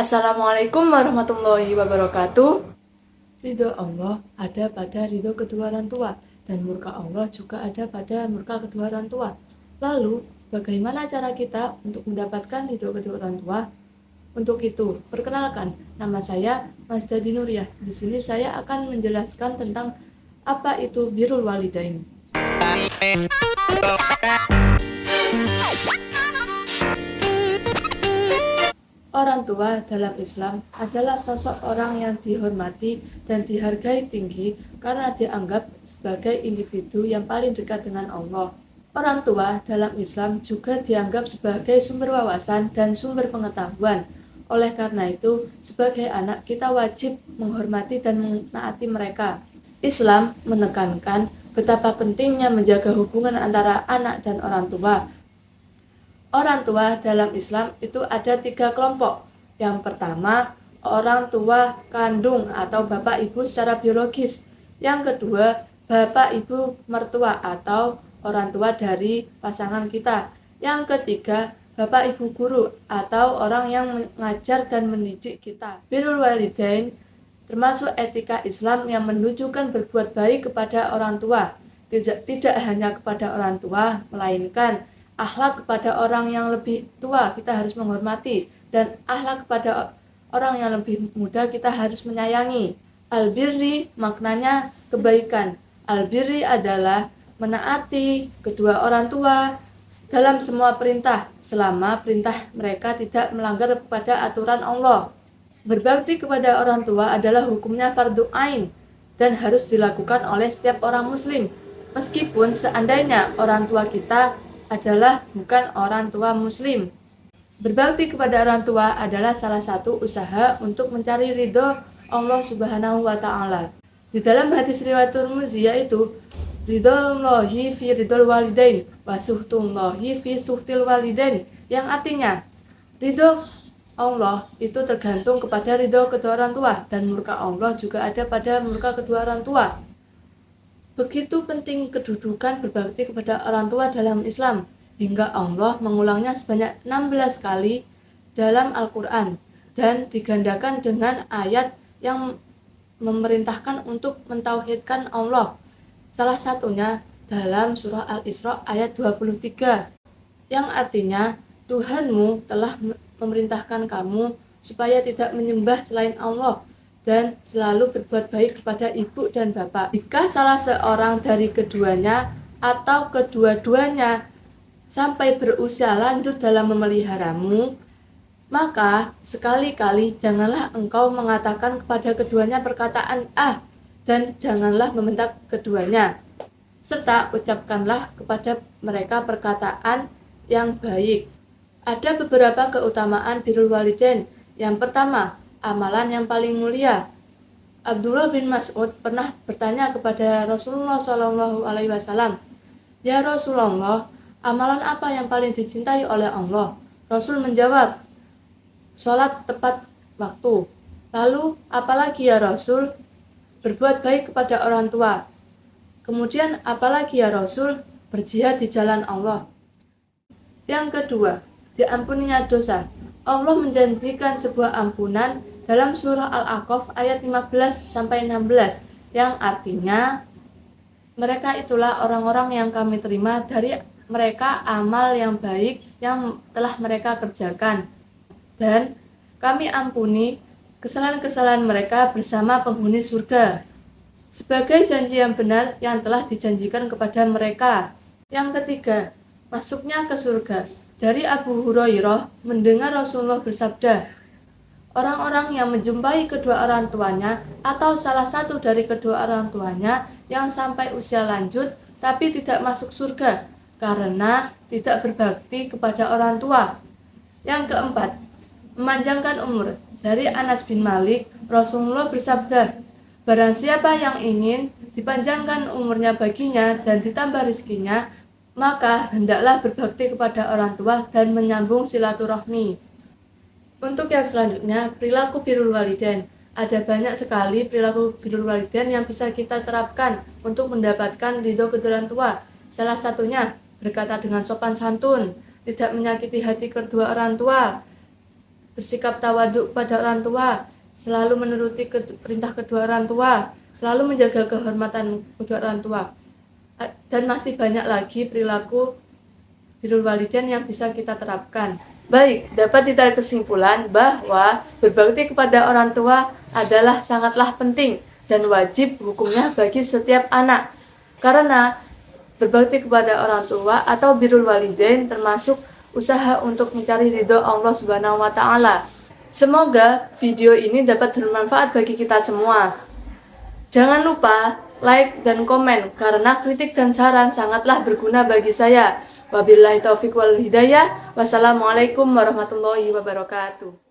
Assalamualaikum warahmatullahi wabarakatuh. Ridho Allah ada pada ridho kedua orang tua, dan murka Allah juga ada pada murka kedua orang tua. Lalu, bagaimana cara kita untuk mendapatkan ridho kedua orang tua? Untuk itu, perkenalkan, nama saya Mas Dadi Nuriyah. Di sini saya akan menjelaskan tentang apa itu birrul walidain. Orang tua dalam Islam adalah sosok orang yang dihormati dan dihargai tinggi karena dianggap sebagai individu yang paling dekat dengan Allah. Orang tua dalam Islam juga dianggap sebagai sumber wawasan dan sumber pengetahuan. Oleh karena itu, sebagai anak kita wajib menghormati dan menaati mereka. Islam menekankan betapa pentingnya menjaga hubungan antara anak dan orang tua. Orang tua dalam Islam itu ada 3 kelompok. Yang pertama, orang tua kandung atau bapak ibu secara biologis. Yang kedua, bapak ibu mertua atau orang tua dari pasangan kita. Yang ketiga, bapak ibu guru atau orang yang mengajar dan mendidik kita. Birrul walidain termasuk etika Islam yang menunjukkan berbuat baik kepada orang tua. Tidak hanya kepada orang tua, melainkan akhlak kepada orang yang lebih tua kita harus menghormati, dan akhlak kepada orang yang lebih muda kita harus menyayangi. Albirri maknanya kebaikan. Albirri adalah menaati kedua orang tua dalam semua perintah, selama perintah mereka tidak melanggar kepada aturan Allah. Berbakti kepada orang tua adalah hukumnya fardu ain dan harus dilakukan oleh setiap orang muslim, meskipun seandainya orang tua kita adalah bukan orang tua muslim. Berbakti kepada orang tua adalah salah satu usaha untuk mencari ridho Allah Subhanahu wa Ta'ala. Di dalam hadis riwayat Tirmidzi yaitu ridhollahi fi ridhol walidain wa suhtullahi fi suhtil walidain, yang artinya ridho Allah itu tergantung kepada ridho kedua orang tua, dan murka Allah juga ada pada murka kedua orang tua. Begitu penting kedudukan berbakti kepada orang tua dalam Islam, hingga Allah mengulangnya sebanyak 16 kali dalam Al-Quran, dan digandakan dengan ayat yang memerintahkan untuk mentauhidkan Allah. Salah satunya dalam surah Al-Isra ayat 23, yang artinya Tuhanmu telah memerintahkan kamu supaya tidak menyembah selain Allah dan selalu berbuat baik kepada ibu dan bapak. Jika salah seorang dari keduanya atau kedua-duanya sampai berusia lanjut dalam memeliharamu, maka sekali-kali janganlah engkau mengatakan kepada keduanya perkataan "ah" dan janganlah membentak keduanya, serta ucapkanlah kepada mereka perkataan yang baik. Ada beberapa keutamaan birrul walidain. Yang pertama, amalan yang paling mulia. Abdullah bin Mas'ud pernah bertanya kepada Rasulullah SAW, "Ya Rasulullah, amalan apa yang paling dicintai oleh Allah?" Rasul menjawab, "Sholat tepat waktu." "Lalu apalagi ya Rasul?" "Berbuat baik kepada orang tua." "Kemudian apalagi ya Rasul?" "Berjihad di jalan Allah." Yang kedua, diampuninya dosa. Allah menjanjikan sebuah ampunan dalam surah Al-A'qaf ayat 15-16, yang artinya mereka itulah orang-orang yang kami terima dari mereka amal yang baik yang telah mereka kerjakan, dan kami ampuni kesalahan-kesalahan mereka bersama penghuni surga, sebagai janji yang benar yang telah dijanjikan kepada mereka. Yang ketiga, masuknya ke surga. Dari Abu Hurairah mendengar Rasulullah bersabda, orang-orang yang menjumpai kedua orang tuanya atau salah satu dari kedua orang tuanya yang sampai usia lanjut tapi tidak masuk surga karena tidak berbakti kepada orang tua. Yang keempat, memanjangkan umur. Dari Anas bin Malik, Rasulullah bersabda, barang siapa yang ingin dipanjangkan umurnya baginya dan ditambah rezekinya, maka hendaklah berbakti kepada orang tua dan menyambung silaturahmi. Untuk yang selanjutnya, perilaku birrul walidain. Ada banyak sekali perilaku birrul walidain yang bisa kita terapkan untuk mendapatkan ridho kedua orang tua. Salah satunya, berkata dengan sopan santun, tidak menyakiti hati kedua orang tua, bersikap tawaduk pada orang tua, selalu menuruti perintah kedua orang tua, selalu menjaga kehormatan kedua orang tua. Dan masih banyak lagi perilaku birrul walidain yang bisa kita terapkan. Baik, dapat ditarik kesimpulan bahwa berbakti kepada orang tua adalah sangatlah penting dan wajib hukumnya bagi setiap anak. Karena berbakti kepada orang tua atau birrul walidain termasuk usaha untuk mencari ridho Allah Subhanahu wa taala. Semoga video ini dapat bermanfaat bagi kita semua. Jangan lupa like dan komen karena kritik dan saran sangatlah berguna bagi saya. Wabillahi taufiq wal hidayah. Wassalamualaikum warahmatullahi wabarakatuh.